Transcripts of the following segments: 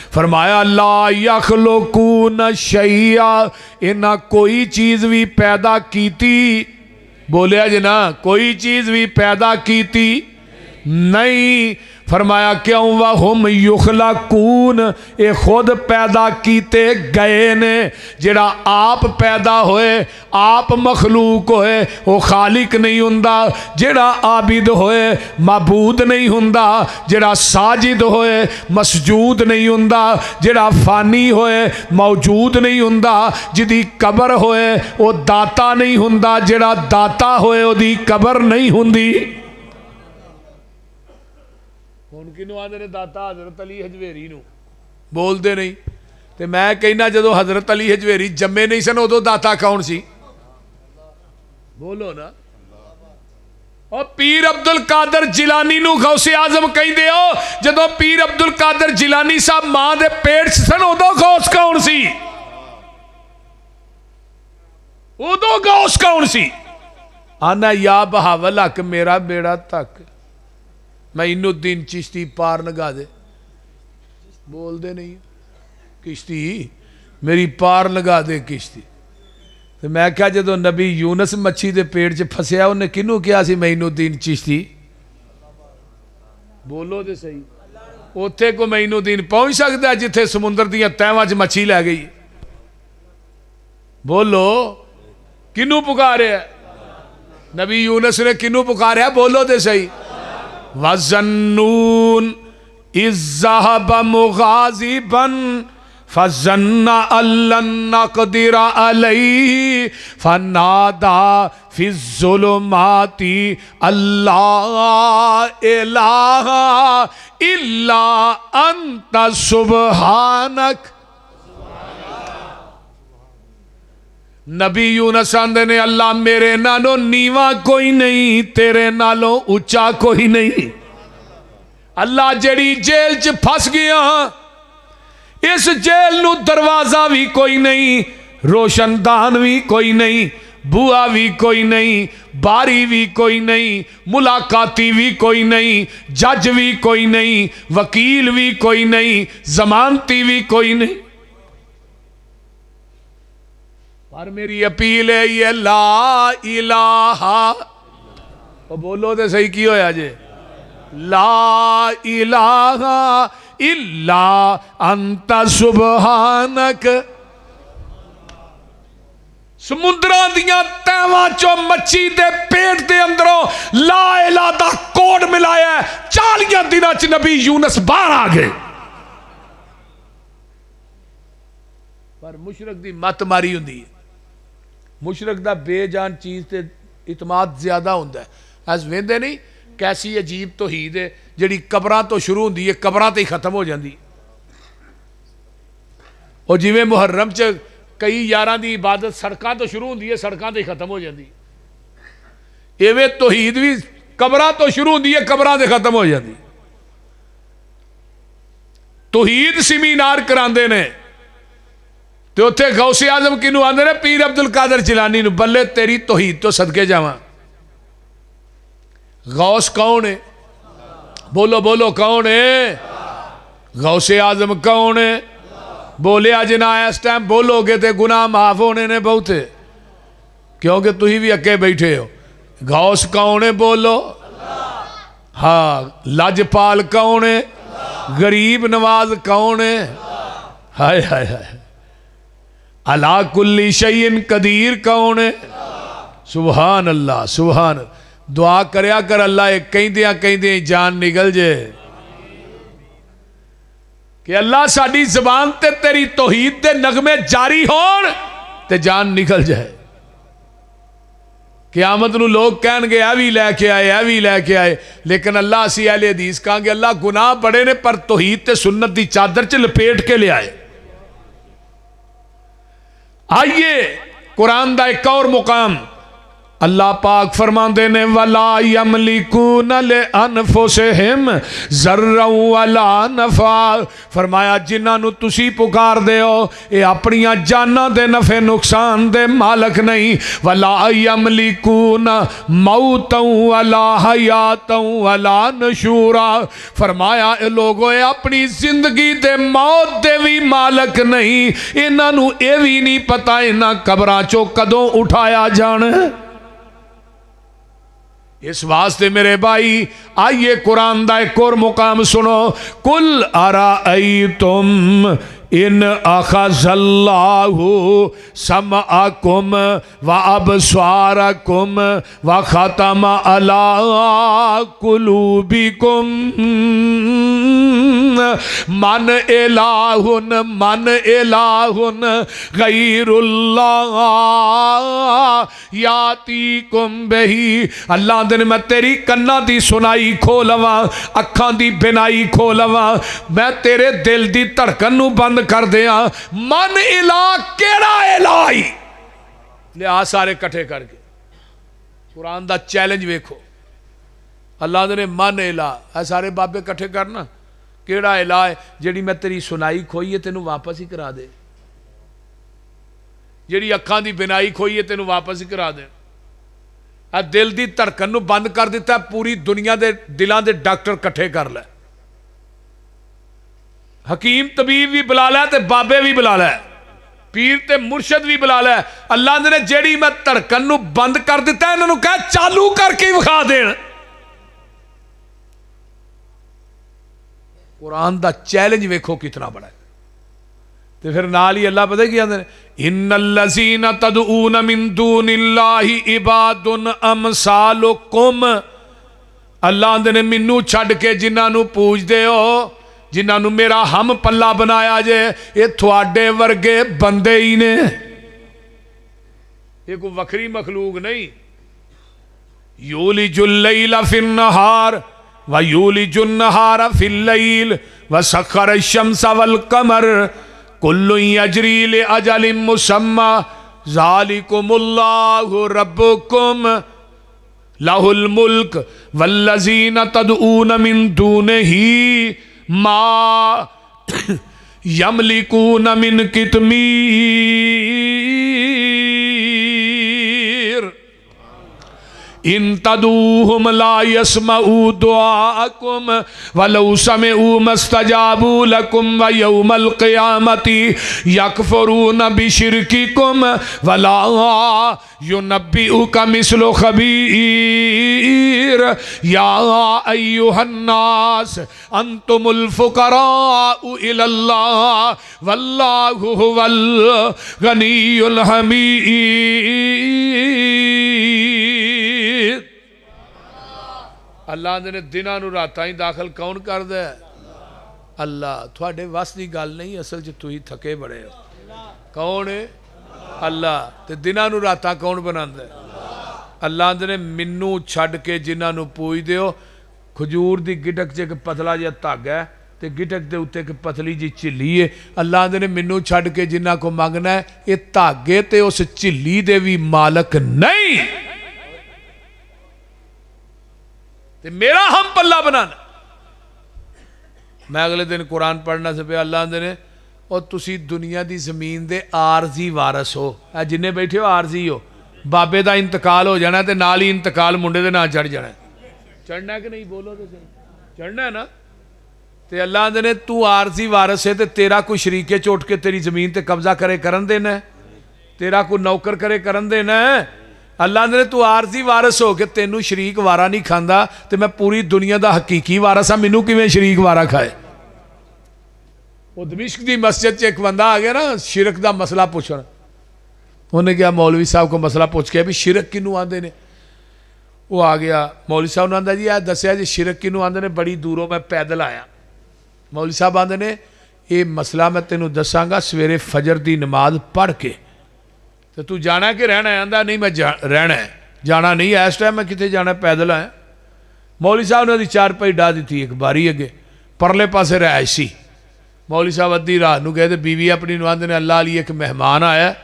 फरमाया ला यखलुकून शैया, इन्हां कोई चीज़ भी पैदा कीती, बोलिया जी ना, कोई चीज़ भी पैदा कीती नहीं। फरमाया क्यों? वहुम युखलकून, ये खुद पैदा किते गए ने। जिहड़ा आप पैदा होए, आप मखलूक होए, वो खालिक नहीं हुंदा। जिहड़ा आबिद होए माबूद नहीं हुंदा। जिहड़ा साजिद होए मसजूद नहीं हुंदा। जिहड़ा फानी होए मौजूद नहीं हुंदा। जिहदी कबर होए वो दाता नहीं हुंदा। जिहड़ा दाता होए उहदी कबर नहीं हुंदी। किनू आंदे ने दाता? हज़रत अली हजवेरी नूं। बोलते नहीं। तो मैं कहना जदों हज़रत अली हजवेरी जम्मे नहीं सन उदों दाता कौन सी? बोलो ना। और पीर अब्दुल कादर जिलानी नूं गौसे आजम कहंदे हो। जदों पीर अब्दुल कादर जिलानी साहब मां दे पेट च सन उदों गौस कौन सी? उदों गौस कौन सी? आना या बहावल हक मेरा बेड़ा तक, मोइनुद्दीन चिश्ती पार लगा दे। बोलते नहीं। किश्ती मेरी पार लगा दे किश्ती। तो मैं क्या जो नबी यूनस मच्छी के पेट च फसया उन्हें किनू कहा सी मोइनुद्दीन चिश्ती? बोलो तो सही। उत्थे को मोइनुद्दीन पहुंच सकता है जिथे समुद्र दियां तैवां च मच्छी लै गई? बोलो किनू पुकारे? नबी यूनस ने किनू पुकारे? बोलो तो सही। वज़न्नून इज़्ज़हब मुग़ाज़िबन फ़ज़न्ना अल्लन नक़दिर अलैहि फ़नादा फ़िज़्ज़ुलुमाति अल्ला इलाहा इल्ला अंता सुब्हानक। नबी यूनस आंदे ने अल्लाह मेरे नालों नीवा कोई नहीं, तेरे नालों उच्चा कोई नहीं। अल्लाह जेड़ी जेल च फस गया, इस जेल नू दरवाजा भी कोई नहीं, रोशनदान भी कोई नहीं, बुआ भी कोई नहीं, बारी भी कोई नहीं, मुलाकाती भी कोई नहीं, जज भी कोई नहीं, वकील भी कोई नहीं, जमानती भी कोई नहीं। पर मेरी अपील है ये ला इलाहा। तो बोलो तो सही की होया जे? ला इलाहा इल्ला अंता सुबहानक। समुद्रां दियां तैवां चो मच्छी दे पेट दे अंदरों ला इलाहा दा कोड मिलाया। 40 दिनां च नबी यूनस बाहर आ गए। पर मुशरक दी मत मारी हुंदी है। मुशरक दा बेजान चीज़ ते इतमाद ज्यादा होंदा है। अस वेंदे नहीं कैसी अजीब तौहीद है जिहड़ी कबरां तो शुरू होंदी है, कबरां ते ही खत्म हो जाती। और जिवें मुहर्रम च कई यारां दी इबादत सड़कां तो शुरू होंदी है, सड़कां ते ही खत्म हो जाती। इवें तौहीद भी कबरां तो शुरू होंदी है, कबरां ते खत्म हो जाती। तौहीद सेमीनार करांदे ने तो उत्थे गौसे आजम किनू आंदे ने? पीर अब्दुल कादर जिलानी नू। बल्ले तेरी तौहीद तो सदके जावां। गौस कौन है? बोलो बोलो कौन है? गौसे आजम कौन है? बोले अज ना इस टाइम बोलोगे तो गुनाह माफ होने ने बहुते, क्योंकि तुही भी अके बैठे हो। गौस कौन है? बोलो। हाँ। लजपाल कौन है? गरीब नवाज कौन है? हाय हाय हाय। अला कुल्ली शैइन कदीर कौन है? सुबहान अल्लाह सुबहान। दुआ करया कर अल्लाह एक कहंदियां कहंदियां जान निकल जे कि अल्लाह साडी जबान ते तेरी तौहीद दे नगमे जारी होण ते जान निकल जाए। क़यामत नूं लोग कहणगे आ भी लैके आए, आ भी लैके आए, लेकिन अल्लाह असी अहले हदीस कहांगे अल्लाह गुनाह बड़े ने पर तौहीद ते सुन्नत दी चादर च लपेट के ले आए। आइए कुरान का एक और मुकाम अल्लाह पाक फरमाते ने वला यमलिकून लिअनफुसिहिम ज़र्रा वला नफ़ा। फरमाया जिन्होंने तुसी पुकार दे हो ये अपनियां जाना दे नफे नुकसान दे मालक नहीं। वला यमलिकून मौतन वला हयातन वला नशूरा। फरमाया ये लोग अपनी जिंदगी दे मौत दे भी मालक नहीं। इन्हों ये भी नहीं पता इन्हां कब्रां चों कदों उठाया जाना। इस वास्ते मेरे भाई आइए कुरान दा एक और मुकाम सुनो। कुल अराअयतुम इन अखज़ल्लाहु समअकुम व अबसारकुम व ख़तम अला कुलूबिकुम मन इलाहुन गैरुल्लाह यातीकुम बिही। अल्लाह दिन मैं तेरी कन्ना दी सुनाई खो लवा, अखां दी बिनाई खो लवा, मैं तेरे दिल दी धड़कन नूं बंद कर दिया। मन इला केड़ा इलाही लिया सारे कट्ठे करके कुरान दा चैलेंज वेखो। अल्लाह ने मन इला है सारे बाबे कट्ठे करना केड़ा इला है जिहड़ी मैं तेरी सुनाई खोई है तेनू वापस ही करा दे, जिहड़ी अखां दी बिनाई खोई है तेनू वापस ही करा दे। आ दिल दी धड़कन नू बंद कर दिता, पूरी दुनिया दे दिलां दे डॉक्टर कट्ठे कर लै, हकीम तबीब भी बुला लै ते बाबे भी बुला लै, पीर ते मुर्शद भी बुला लै। अल्लाह ने जेड़ी मैं धड़कन नू बंद कर दिता इन्हां नू कह चालू करके ही विखा देण। कुरान दा चैलेंज वेखो कितना बड़ा है। तो फिर नाल ही अल्लाह पता की आंदे ने इन्नल्लज़ीना तदऊन मिन दूनिल्लाहि इबादुन अमसालुकुम। अल्लाह आंदे ने मैनू छड्ड के जिन्हां नू पूजदे हो, जिन्होंने मेरा हम पल्ला बनाया जे, ये थोड़े वर्गे बंदे ही ने, ये कोई वखरी मखलूक नहीं। यूलिजुल लैला फिन नहार व यूलिजुन नहार फिल लैल व सखर शम्स वल कमर कुल्लु यजरी लि अजलिम मुसम्मा ज़ालिकुमुल्लाहु रब्बुकुम लहुल मुल्क वल्लज़ीना तदऊन मिन दूनिही मा यमलिकून मिन कितमीर इन तदूहुम ला यस्मऊ दुआकुम वलौ समिऊ मस्तजाबू लकुम व यौमल क़ियामति यकफुरून बिशिरकिकुम वला युनब्बिउका मिस्लु खबीर या अय्युहन्नास अंतुमुल फुकराउ इलल्लाह वल्लाहु हुवल गनियुल हमीद। अल्लाह ने दिनां नूं रातां ही दाखिल कौन करदा है? अल्लाह। थोड़े वस की गल नहीं, असल च तुसीं थके बड़े हो। कौन है? अल्लाह। तो दिनां नूं रातां कौन बनांदा है? अल्लाह ने मैनू छड्ड के जिन्हां नूं पूजदे हो, खजूर की गिटक च एक पतला जिहा धागा है तो गिटक के उत्ते एक पतली जी झिल्ली है। अल्लाह ने मैनू छड्ड के जिन्हां को मंगना है ये धागे ते उस झिल्ली दे भी मालक नहीं, ते मेरा हम पल्ला बनाना। मैं अगले दिन कुरान पढ़ना से पे अल्लाह ने और तुसी दुनिया की जमीन दे आरजी वारस हो। जिन्ने बैठे हो आरजी हो, बाबे का इंतकाल हो जाना तो नाल ही इंतकाल मुंडे दे नाल चढ़ जाना। चढ़ना कि नहीं? बोलो तो सही। चढ़ना है ना? तो अल्लाह ने तू आरजी वारस है तो तेरा कोई शरीके चोट के तेरी जमीन ते कब्जा करे करन देना है, तेरा कोई नौकर करे करन देना है। अल्लाह ने तू आरजी वारस हो के तेनू शरीक वारा नहीं खांदा तो मैं पूरी दुनिया का हकीकी वारस हाँ, मैनू किवें शरीक वारा खाए। वो दमिश्क की मस्जिद च एक बंदा आ गया ना शिरक का मसला पूछण, उन्हें क्या मौलवी साहब को मसला पूछ के भी शिरक किनू आंदे ने। वो आ गया मौलवी साहब ने आंदा जी आ दसिया जी शिरक किनू आंदे ने, बड़ी दूरों मैं पैदल आया। मौलवी साहब आंदे ने ये मसला मैं तेनू दसांगा सवेरे फजर की नमाज पढ़ के, तो तू जाना है कि रहना है? आंदा नहीं मैं रहना है, जाना नहीं है इस टाइम, मैं कितने जाना पैदल आया। मौलवी साहब ने चार पाई डा दी, एक बारी अगे परले पासे रहायशी। मौलवी साहब अद्धी रात को गए तो बीवी अपनी आंदे ने अल्लाह अली एक मेहमान आया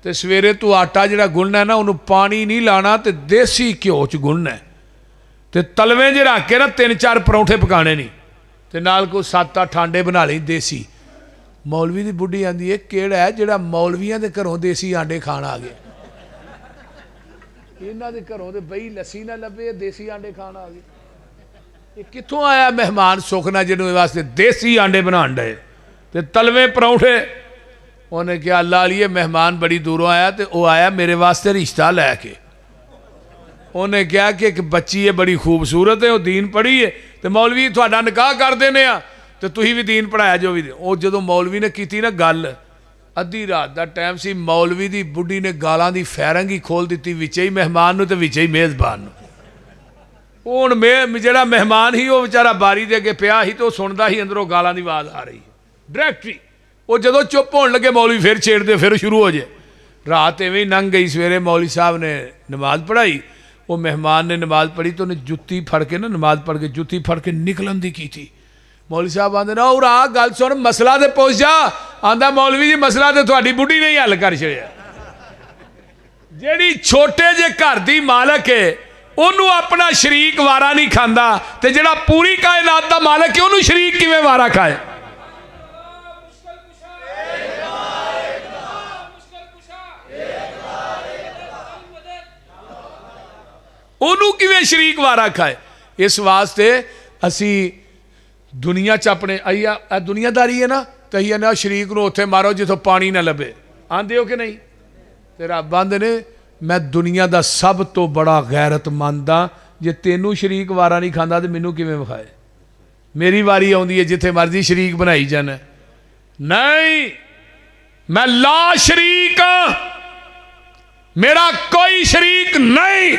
तो सवेरे तू आटा जिहड़ा गुनना है ना उन्होंने पानी नहीं लाना तो देसी घ्यो च गुनना है तो तलवे च रख के ना 3-4 परौंठे पकाने नहीं तो नाल कोई 7-8 आंडे बना ली देसी। मौलवी की बुढ़ी आंदी है किहड़ा है जिहड़ा मौलवियां दे घरों देसी आंडे खाण आ गया। इन्हां दे घरों ते बई लस्सी ना लभे देसी आंडे खाण आ गए। ये कित्थों आया मेहमान सुखना जिन्होंने वास्ते देसी आंडे बनाण डे ते तलवे परौंठे। उन्हें क्या लालिए मेहमान बड़ी दूरों आया तो वह आया मेरे वास्ते रिश्ता लैके। उन्हें क्या कि एक बच्ची है बड़ी खूबसूरत है, वो दीन पढ़ी है तो मौलवी थोड़ा निकाह कर देने तो तुही भी दीन पढ़ाया जो भी। वो जो मौलवी ने की ना गल, अद्धी रात का टाइम सी, मौलवी की बुढ़ी ने गालों की फैरंग ही खोल दी विचे ही मेहमान तो विचे ही मेज़बान। हुण जिहड़ा मेहमान ही वो बेचारा बारी दे अगे पिया ही तो सुनता ही अंदरों गालों की आवाज़ आ रही है डायरैक्टरी। वो जो चुप होने लगे मौलवी फिर छेड़ते फिर शुरू हो जाए। रात इवें ही लंघ गई। सवेरे मौलवी साहब ने नमाज पढ़ाई, वो मेहमान ने नमाज पढ़ी तो उन्हें जुत्ती फड़ के ना नमाज पढ़ के जुत्ती फड़ के निकलन की थी। मौलवी साहब आते ना और आ गल सुन मसला तो पुछ जा। आंदा मौलवी जी मसला तो थोड़ी बुढ़ी ने ही हल कर छड़िया। जिहड़ी छोटे जे घर की मालक है उन्होंने अपना शरीक वारा नहीं खांदा ते जिहड़ा पूरी कायनात का मालक है उन्होंने शरीक किवें वारा खाए। उन्होंने किवें शरीक वारा खाए। इस वास्ते असी दुनिया च अपने आइया दुनियादारी है ना तो अं ना शरीक नूं उत्थे मारो जिथों पानी ना लभे। आंदे हो कि नहीं? तो रब आंदे ने मैं दुनिया का सब तो बड़ा गैरतमंद हाँ, जे तेनू शरीक वारा नहीं खांदा तो मैनू किवें विखाए। मेरी वारी आउंदी है जिथे मर्जी शरीक बनाई जाना। नहीं, मैं ला शरीक हाँ, मेरा कोई शरीक नहीं।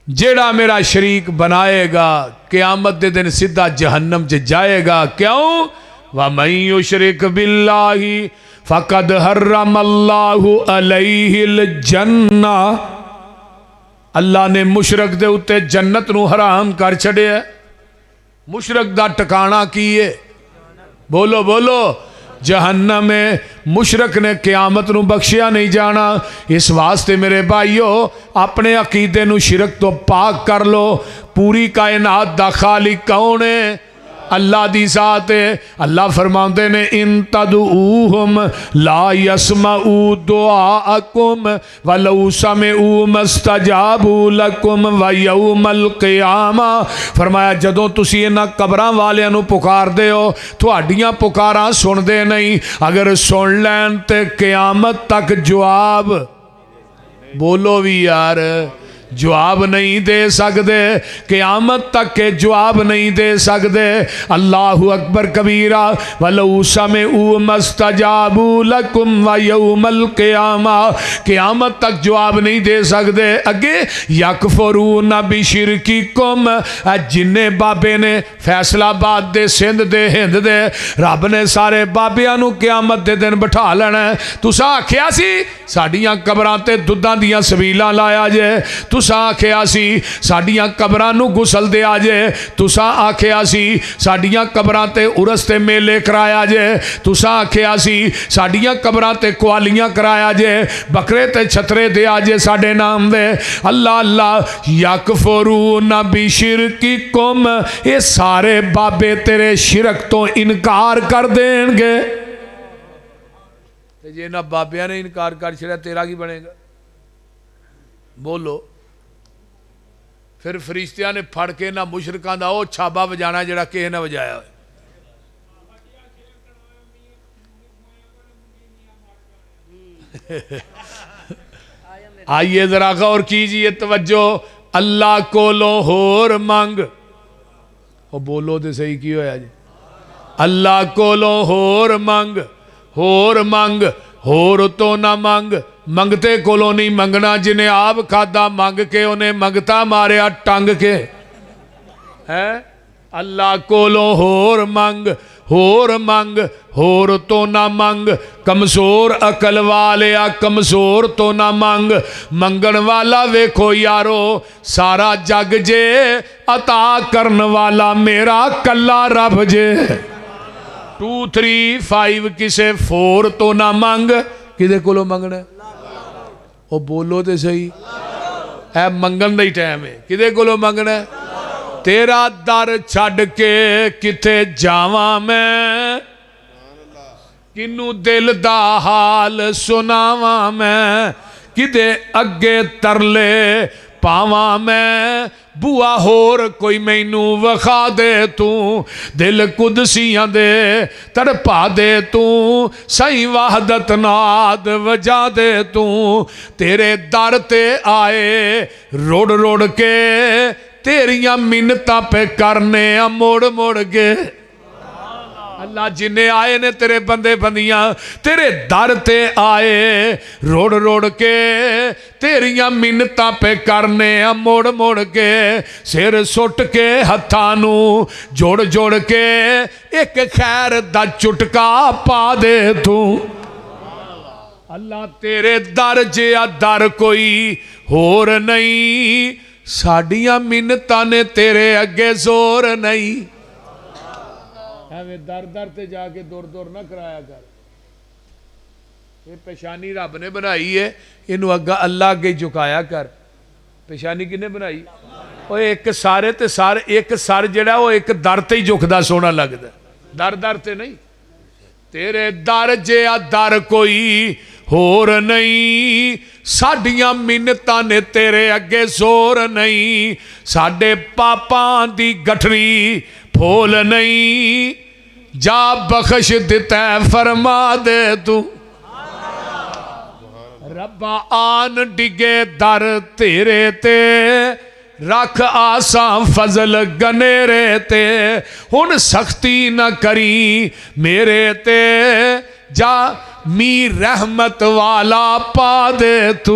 जेड़ा मेरा शरीक बनाएगा क़यामत के दिन सीधा जहन्नम च जाएगा। क्यों? वमन युशरिक बिल्लाहि फ़क़द हर्रमल्लाहु अलैहिल जन्ना। अल्लाह ने मुशरक दे उत्ते जन्नत नूं हराम कर छड़िया। मुशरक दा ठिकाना की है? बोलो बोलो, जहन्नम में। मुशरक ने क़यामत नूं बख्शिया नहीं जाना। इस वास्ते मेरे भाईओ अपने अकीदे नूं शिरक तो पाक कर लो। पूरी कायनात दा खालिक कौन है? अल्लाह दी ज़ात है। अल्लाह फरमाते ने इन तदऊहुम ला यसमाऊ दुआअकुम वलौ समिऊ मस्तजाबू लकुम व यौमल क़ियामा। फरमाया जदों तुसी इन्हां कबरां वालियां नूं पुकारदे हो तुहाडियां पुकारां सुनदे नहीं, अगर सुन लैन ते क़यामत तक जवाब बोलो भी यार जवाब नहीं दे सकते। क़यामत तक के जवाब नहीं दे सकते। अल्लाहु अकबर कबीरा वलौ समिऊ मस्तजाबू लकुम व यौमल क़ियामा। क़यामत तक जवाब नहीं दे सकते। अगे यकफुरून बिशिरकिकुम, जिन्ने बाबे ने फैसलाबाद दे सिंध दे हिंद दे रब ने सारे बाबियां नूं क़यामत दे दिन बिठा लेना। तुसां आखिया सी साडियां कबरां ते दुद्धां दियां सबीलां लाया जे, तुसां आखिया सी साडियां कबरां नूं गुसल दे आ जे, तुसां आखिया सी साडियां कबरां ते उरस ते मेले कराया जे, तुसां आखिया सी साडियां कबरां ते कुआलियां कराया जे, बकरे ते छतरे दे आ जे साडे नाम दे। अल्लाह अल्लाह यकफुरून बिशिरकिकुम, ये सारे बाबे तेरे शिरक तो इनकार कर देंगे। जे ना बाबिया ने इनकार कर छड़ा तेरा की बनेगा? बोलो। फिर फरिश्तियां ने फड़ के ना मुशरकां दा वो छाबा बजाना जिहड़ा किसी ने वजाया। आइए जरा गौर कीजिए, तवज्जो। अल्लाह कोलों होर मंग, वो बोलो तो सही की होया जी। अल्लाह कोलों होर मंग, होर मंग, होर तो ना मंग। मंगते कोलों नहीं मंगना, जिन्हें आप खादा मंग के उन्हें मंगता मारिया टंग के है। अल्लाह कोलों होर मंग, होर मंग, होर तो ना मंग। कमजोर अकल वाले आ कमजोर तो ना मंग। मंगण वाला वेखो यारो सारा जग जे, अता करन वाला मेरा कला रब जे। 2 3 5 किसे 4 तो ना मंग, किदे कोलों मंगना? ओ बोलो तो सही, है मंगन दा ही टाइम है। किदे कोलों मंगना? तेरा दर छड़ के किथे जावां मैं, किनू दिल दा हाल सुनावां मैं, किदे अगे तरले पावां मैं, बुआ होर कोई मैनू वखा दे तू, दिल कुदसियां दे तड़पा दे तू, सही वाहदत नाद वजा दे तू, तेरे दर ते आए रोड़ रोड़ के, तेरियां मिन्नतां पे करने आ मुड़ मुड़ के। अल्लाह जिन्ने आए ने तेरे बंदे बंदियां तेरे दर ते आए रोड़ रोड़ के, तेरियां मिन्नतां पे करने आ मुड़ मुड़ के, सिर सुट के हत्थां नू जोड़ जोड़ के, एक खैर दा चुटका पा दे तू। अल्लाह तेरे दर जिहा दर कोई होर नहीं, साडियां मिन्नतां ने तेरे अगे जोर नहीं। एवें दर दर ते जाके दुर दुर ना कराया कर। ये पेशानी रब ने बनाई है, इनू अग्गा अल्लाह अगे झुकाया कर। पेशानी किने बनाई? वो एक सारे ते सारे एक सर जिहड़ा वो एक दर ते ही झुकदा सोहना लगदा, दर दर ते नहीं। तेरे दर जिहा दर कोई होर नहीं, साडियां मिन्नतां ने तेरे अगे जोर नहीं, साडे पापां दी गठरी फोल नहीं, जा बख्श दिता फरमा दे तू। रब्बा आन डिगे दर तेरे ते, रख आसा फजल गनेरे ते, हुन सख्ती न करी मेरे ते, जा मी रहमत वाला पा दे तू।